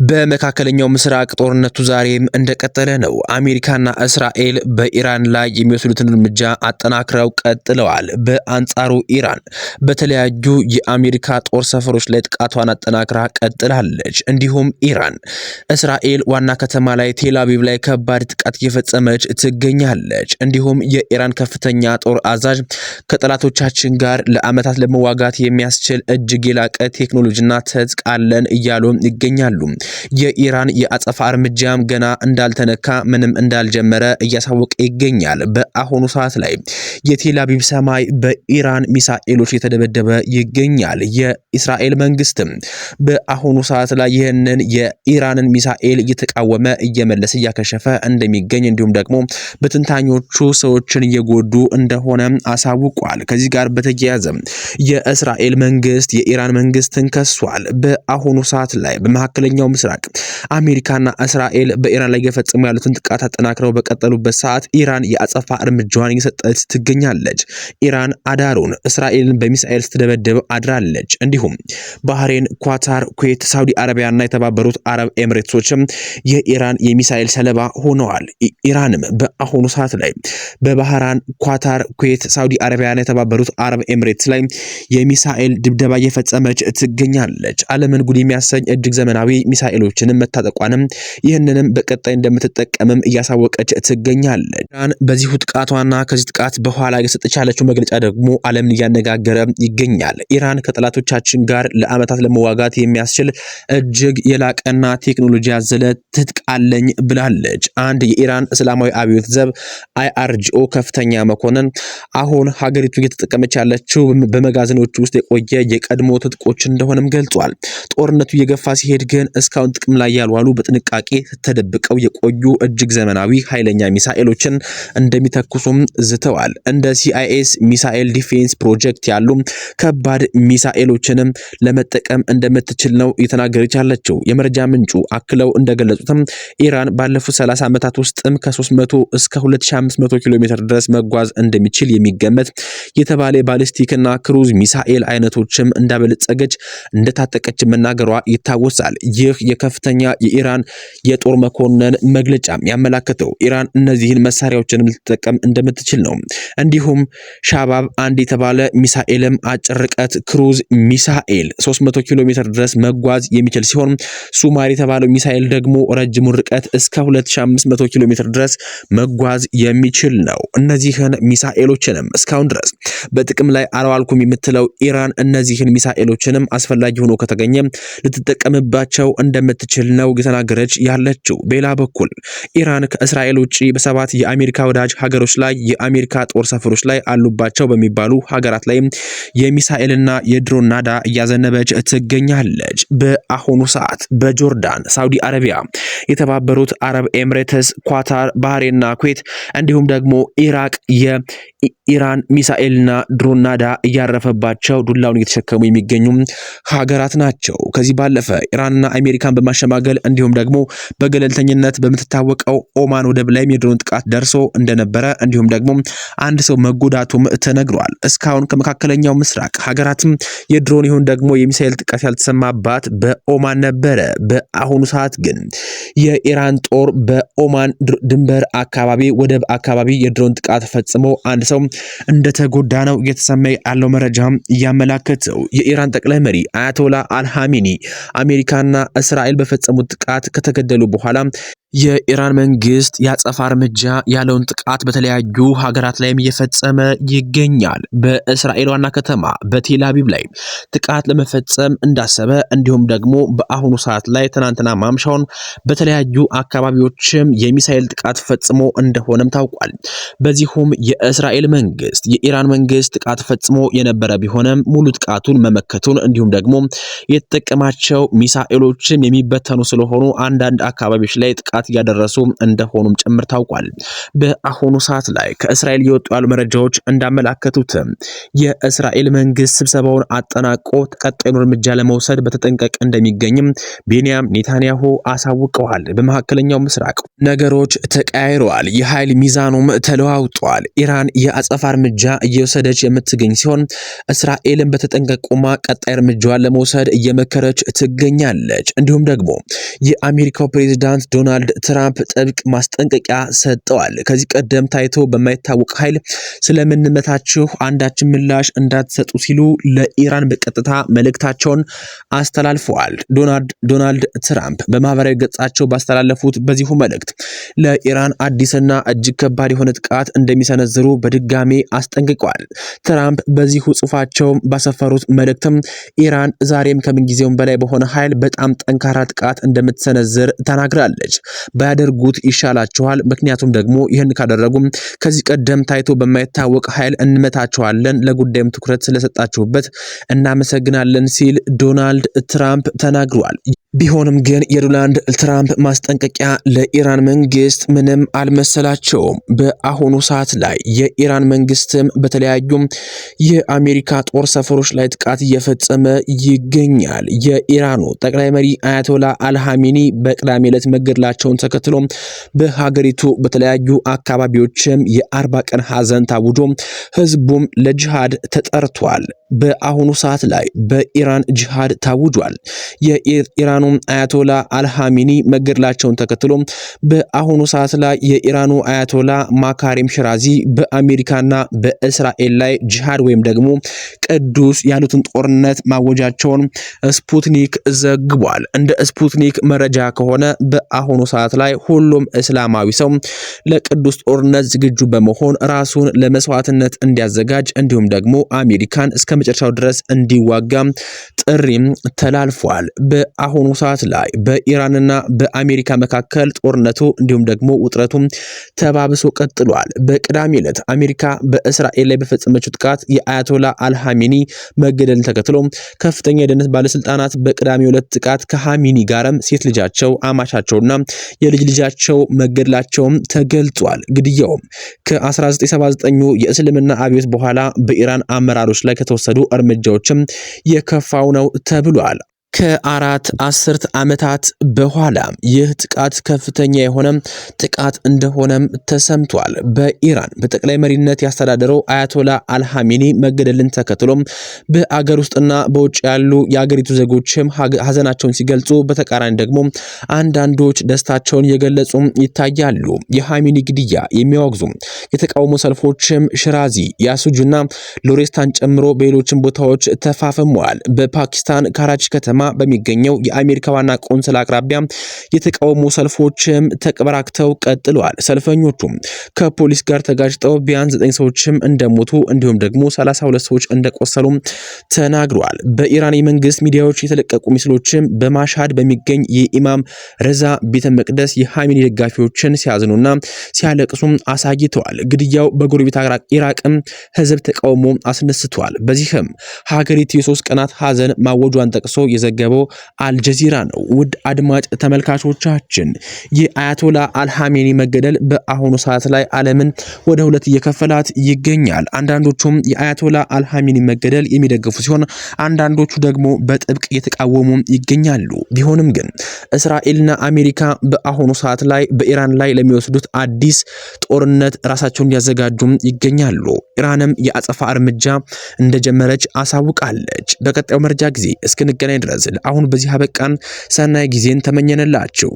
በመካከለኛው ምስራቅ ጦርነቱ ዛሬም እንደቀጠለ ነው። አሜሪካና እስራኤል በኢራን ላይ የሚወስዱትን እርምጃ አጠናክረው ቀጥለዋል። በአንጻሩ ኢራን በተለያዩ የአሜሪካ ጦር ሰፈሮች ላይ ጥቃቷን አጠናክራ ቀጥላለች። እንዲሁም ኢራን እስራኤል ዋና ከተማ ላይ ቴልአቪቭ ላይ ከባድ ጥቃት እየፈጸመች ትገኛለች። እንዲሁም የኢራን ከፍተኛ ጦር አዛዥ ከጠላቶቻችን ጋር ለዓመታት ለመዋጋት የሚያስችል እጅግ የላቀ ቴክኖሎጂና ትጥቅ አለን እያሉ ይገኛሉ። የኢራን የአጸፋ እርምጃም ገና እንዳልተነካ ምንም እንዳልጀመረ እያሳወቀ ይገኛል። በአሁኑ ሰዓት ላይ የቴልአቪቭ ሰማይ በኢራን ሚሳኤሎች የተደበደበ ይገኛል። የእስራኤል መንግስትም በአሁኑ ሰዓት ላይ ይህንን የኢራንን ሚሳኤል እየተቃወመ እየመለሰ እያከሸፈ እንደሚገኝ እንዲሁም ደግሞ በትንታኞቹ ሰዎችን እየጎዱ እንደሆነ አሳውቋል። ከዚህ ጋር በተያያዘ የእስራኤል መንግስት የኢራን መንግስትን ከሷል። በአሁኑ ሰዓት ላይ በመካከለኛው ምስራቅ አሜሪካና እስራኤል በኢራን ላይ የፈጸሙ ያሉትን ጥቃት አጠናክረው በቀጠሉበት ሰዓት ኢራን የአጸፋ እርምጃዋን እየሰጠች ትገኛለች። ኢራን አዳሩን እስራኤልን በሚሳኤል ስትደበደብ አድራለች። እንዲሁም ባህሬን፣ ኳታር፣ ኩዌት፣ ሳውዲ አረቢያና የተባበሩት አረብ ኤምሬቶችም የኢራን የሚሳኤል ሰለባ ሆነዋል። ኢራንም በአሁኑ ሰዓት ላይ በባህራን፣ ኳታር፣ ኩዌት፣ ሳውዲ አረቢያና የተባበሩት አረብ ኤምሬትስ ላይ የሚሳኤል ድብደባ እየፈጸመች ትገኛለች። ዓለምን ጉድ የሚያሰኝ እጅግ ዘመናዊ ሚሳኤሎችንም መታጠቋንም ይህንንም በቀጣይ እንደምትጠቀምም እያሳወቀች ትገኛለች። ኢራን በዚሁ ጥቃቷና ከዚህ ጥቃት በኋላ የሰጠች ያለችው መግለጫ ደግሞ ዓለምን እያነጋገረ ይገኛል። ኢራን ከጠላቶቻችን ጋር ለዓመታት ለመዋጋት የሚያስችል እጅግ የላቀና ቴክኖሎጂ ያዘለ ትጥቅ አለኝ ብላለች። አንድ የኢራን እስላማዊ አብዮት ዘብ IRGO ከፍተኛ መኮንን አሁን ሀገሪቱ እየተጠቀመች ያለችው በመጋዘኖች ውስጥ የቆየ የቀድሞ ትጥቆች እንደሆነም ገልጿል። ጦርነቱ የገፋ ሲሄድ ግን እስካሁን ጥቅም ላይ ያልዋሉ በጥንቃቄ ተደብቀው የቆዩ እጅግ ዘመናዊ ኃይለኛ ሚሳኤሎችን እንደሚተኩሱም ዝተዋል። እንደ CIS ሚሳኤል ዲፌንስ ፕሮጀክት ያሉ ከባድ ሚሳኤሎችንም ለመጠቀም እንደምትችል ነው የተናገረች ያለችው። የመረጃ ምንጩ አክለው እንደገለጹትም ኢራን ባለፉት 30 ዓመታት ውስጥም ከ300 እስከ 2500 ኪሎ ሜትር ድረስ መጓዝ እንደሚችል የሚገመት የተባለ ባሊስቲክና ክሩዝ ሚሳኤል አይነቶችም እንዳበለጸገች እንደታጠቀች መናገሯ ይታወሳል። ይህ የከፍተኛ የኢራን የጦር መኮንን መግለጫም ያመላከተው ኢራን እነዚህን መሳሪያዎችን ልትጠቀም እንደምትችል ነው። እንዲሁም ሻባብ አንድ የተባለ ሚሳኤልም አጭር ርቀት ክሩዝ ሚሳኤል 300 ኪሎ ሜትር ድረስ መጓዝ የሚችል ሲሆን ሱማር የተባለው ሚሳኤል ደግሞ ረጅሙን ርቀት እስከ 2500 ኪሎ ሜትር ድረስ መጓዝ የሚችል ነው። እነዚህን ሚሳኤሎችንም እስካሁን ድረስ በጥቅም ላይ አልዋልኩም የምትለው ኢራን እነዚህን ሚሳኤሎችንም አስፈላጊ ሆኖ ከተገኘ ልትጠቀምባቸው እንደምትችል ነው የተናገረች ያለችው። በሌላ በኩል ኢራን ከእስራኤል ውጪ በሰባት የአሜሪካ ወዳጅ ሀገሮች ላይ የአሜሪካ ጦር ሰፈሮች ላይ አሉባቸው በሚባሉ ሀገራት ላይ የሚሳኤልና የድሮን ናዳ እያዘነበች ትገኛለች። በአሁኑ ሰዓት በጆርዳን፣ ሳውዲ አረቢያ፣ የተባበሩት አረብ ኤምሬትስ፣ ኳታር፣ ባህሬንና ኩዌት እንዲሁም ደግሞ ኢራቅ የኢራን ሚሳኤልና ድሮን ናዳ እያረፈባቸው ዱላውን እየተሸከሙ የሚገኙ ሀገራት ናቸው። ከዚህ ባለፈ ኢራንና አሜሪካን በማሸማገል እንዲሁም ደግሞ በገለልተኝነት በምትታወቀው ኦማን ወደብ ላይ የድሮን ጥቃት ደርሶ እንደነበረ እንዲሁም ደግሞ አንድ ሰው መጎዳቱም ተነግሯል። እስካሁን ከመካከለኛው ምስራቅ ሀገራትም የድሮን ይሁን ደግሞ የሚሳኤል ጥቃት ያልተሰማባት በኦማን ነበረ። በአሁኑ ሰዓት ግን የኢራን ጦር በኦማን ድንበር አካባቢ ወደብ አካባቢ የድሮን ጥቃት ፈጽሞ አንድ ሰው እንደተጎዳ ነው እየተሰማ ያለው መረጃም ያመላከተው። የኢራን ጠቅላይ መሪ አያቶላ አልሃሚኒ አሜሪካና እስራኤል በፈጸሙት ጥቃት ከተገደሉ በኋላ የኢራን መንግስት ያጸፋ እርምጃ ያለውን ጥቃት በተለያዩ ሀገራት ላይም እየፈጸመ ይገኛል። በእስራኤል ዋና ከተማ በቴልአቪቭ ላይ ጥቃት ለመፈጸም እንዳሰበ እንዲሁም ደግሞ በአሁኑ ሰዓት ላይ ትናንትና ማምሻውን በተለያዩ አካባቢዎችም የሚሳኤል ጥቃት ፈጽሞ እንደሆነም ታውቋል። በዚሁም የእስራኤል መንግስት የኢራን መንግስት ጥቃት ፈጽሞ የነበረ ቢሆንም ሙሉ ጥቃቱን መመከቱን እንዲሁም ደግሞ የተጠቀማቸው ሚሳኤሎችም የሚበተኑ ስለሆኑ አንዳንድ አካባቢዎች ላይ ጥቃት ጥቃት እያደረሱ እንደሆኑም ጭምር ታውቋል። በአሁኑ ሰዓት ላይ ከእስራኤል የወጡ ያሉ መረጃዎች እንዳመላከቱት የእስራኤል መንግስት ስብሰባውን አጠናቆ ቀጣዩን እርምጃ ለመውሰድ በተጠንቀቅ እንደሚገኝም ቤንያሚን ኔታንያሁ አሳውቀዋል። በመካከለኛው ምስራቅ ነገሮች ተቀያይረዋል። የኃይል ሚዛኑም ተለዋውጧል። ኢራን የአጸፋ እርምጃ እየወሰደች የምትገኝ ሲሆን እስራኤልን በተጠንቀቅ ቆማ ቀጣይ እርምጃዋን ለመውሰድ እየመከረች ትገኛለች። እንዲሁም ደግሞ የአሜሪካው ፕሬዝዳንት ዶናልድ ትራምፕ ጥብቅ ማስጠንቀቂያ ሰጠዋል። ከዚህ ቀደም ታይቶ በማይታወቅ ኃይል ስለምንመታችሁ አንዳችን ምላሽ እንዳትሰጡ ሲሉ ለኢራን በቀጥታ መልእክታቸውን አስተላልፈዋል። ዶናልድ ትራምፕ በማህበራዊ ገጻቸው ባስተላለፉት በዚሁ መልእክት ለኢራን አዲስና እጅግ ከባድ የሆነ ጥቃት እንደሚሰነዝሩ በድጋሜ አስጠንቅቀዋል። ትራምፕ በዚሁ ጽሑፋቸው ባሰፈሩት መልእክትም ኢራን ዛሬም ከምንጊዜውም በላይ በሆነ ኃይል በጣም ጠንካራ ጥቃት እንደምትሰነዝር ተናግራለች። ባያደርጉት ይሻላቸዋል፣ ምክንያቱም ደግሞ ይህን ካደረጉም ከዚህ ቀደም ታይቶ በማይታወቅ ኃይል እንመታቸዋለን። ለጉዳይም ትኩረት ስለሰጣችሁበት እናመሰግናለን ሲል ዶናልድ ትራምፕ ተናግሯል። ቢሆንም ግን የዶናልድ ትራምፕ ማስጠንቀቂያ ለኢራን መንግስት ምንም አልመሰላቸውም። በአሁኑ ሰዓት ላይ የኢራን መንግስትም በተለያዩ የአሜሪካ ጦር ሰፈሮች ላይ ጥቃት እየፈጸመ ይገኛል። የኢራኑ ጠቅላይ መሪ አያቶላ አልሃሚኒ በቅዳሜ ዕለት መገደላቸውን ተከትሎ በሀገሪቱ በተለያዩ አካባቢዎችም የ40 ቀን ሐዘን ታውጆ ህዝቡም ለጂሃድ ተጠርቷል። በአሁኑ ሰዓት ላይ በኢራን ጂሃድ ታውጇል። የኢራኑ አያቶላ አልሃሚኒ መገደላቸውን ተከትሎ በአሁኑ ሰዓት ላይ የኢራኑ አያቶላ ማካሪም ሽራዚ በአሜሪካና በእስራኤል ላይ ጂሃድ ወይም ደግሞ ቅዱስ ያሉትን ጦርነት ማወጃቸውን ስፑትኒክ ዘግቧል። እንደ ስፑትኒክ መረጃ ከሆነ በአሁኑ ሰዓት ላይ ሁሉም እስላማዊ ሰው ለቅዱስ ጦርነት ዝግጁ በመሆን ራሱን ለመስዋዕትነት እንዲያዘጋጅ እንዲሁም ደግሞ አሜሪካን እስከ መጨረሻው ድረስ እንዲዋጋ ጥሪም ተላልፏል። በአሁኑ ሰዓት ላይ በኢራንና በአሜሪካ መካከል ጦርነቱ እንዲሁም ደግሞ ውጥረቱ ተባብሶ ቀጥሏል። በቅዳሜ ዕለት አሜሪካ በእስራኤል ላይ በፈጸመችው ጥቃት የአያቶላ አልሃሚኒ መገደልን ተከትሎ ከፍተኛ የደህንነት ባለስልጣናት በቅዳሜው ዕለት ጥቃት ከሃሚኒ ጋርም ሴት ልጃቸው አማቻቸውና የልጅ ልጃቸው መገደላቸውም ተገልጿል። ግድያውም ከ1979 የእስልምና አብዮት በኋላ በኢራን አመራሮች ላይ ከተወሰዱ እርምጃዎችም የከፋው ነው ተብሏል። ከ4 አስርት ዓመታት በኋላ ይህ ጥቃት ከፍተኛ የሆነ ጥቃት እንደሆነም ተሰምቷል። በኢራን በጠቅላይ መሪነት ያስተዳደረው አያቶላ አልሃሚኒ መገደልን ተከትሎ በአገር ውስጥና በውጭ ያሉ የአገሪቱ ዜጎችም ሀዘናቸውን ሲገልጹ፣ በተቃራኒ ደግሞ አንዳንዶች ደስታቸውን የገለጹ ይታያሉ። የሃሚኒ ግድያ የሚያወግዙ የተቃውሞ ሰልፎችም ሽራዚ፣ ያሱጅና ሎሬስታን ጨምሮ በሌሎችም ቦታዎች ተፋፍመዋል። በፓኪስታን ካራቺ ከተማ በሚገኘው የአሜሪካ ዋና ቆንስላ አቅራቢያ የተቃውሞ ሰልፎችም ተቀበራክተው ቀጥለዋል። ሰልፈኞቹም ከፖሊስ ጋር ተጋጭተው ቢያንስ 9 ሰዎችም እንደሞቱ እንዲሁም ደግሞ 32 ሰዎች እንደቆሰሉ ተናግረዋል። በኢራን የመንግስት ሚዲያዎች የተለቀቁ ምስሎችም በማሻድ በሚገኝ የኢማም ረዛ ቤተ መቅደስ የሃሚኒ ደጋፊዎችን ሲያዝኑና ሲያለቅሱም አሳይተዋል። ግድያው በጎረቤት ኢራቅም ህዝብ ተቃውሞ አስነስቷል። በዚህም ሀገሪቱ የ3 ቀናት ሐዘን ማወጇን ጠቅሶ የዘገበው አልጀዚራ ነው። ውድ አድማጭ ተመልካቾቻችን የአያቶላ አልሃሚኒ መገደል በአሁኑ ሰዓት ላይ ዓለምን ወደ 2 እየከፈላት ይገኛል። አንዳንዶቹም የአያቶላ አልሃሚኒ መገደል የሚደግፉ ሲሆን፣ አንዳንዶቹ ደግሞ በጥብቅ እየተቃወሙ ይገኛሉ። ቢሆንም ግን እስራኤልና አሜሪካ በአሁኑ ሰዓት ላይ በኢራን ላይ ለሚወስዱት አዲስ ጦርነት ራሳቸውን እንዲያዘጋጁም ይገኛሉ። ኢራንም የአጸፋ እርምጃ እንደጀመረች አሳውቃለች። በቀጣዩ መረጃ ጊዜ እስክንገናኝ ድረስ አሁን በዚህ አበቃን። ሰናይ ጊዜን ተመኘንላችሁ።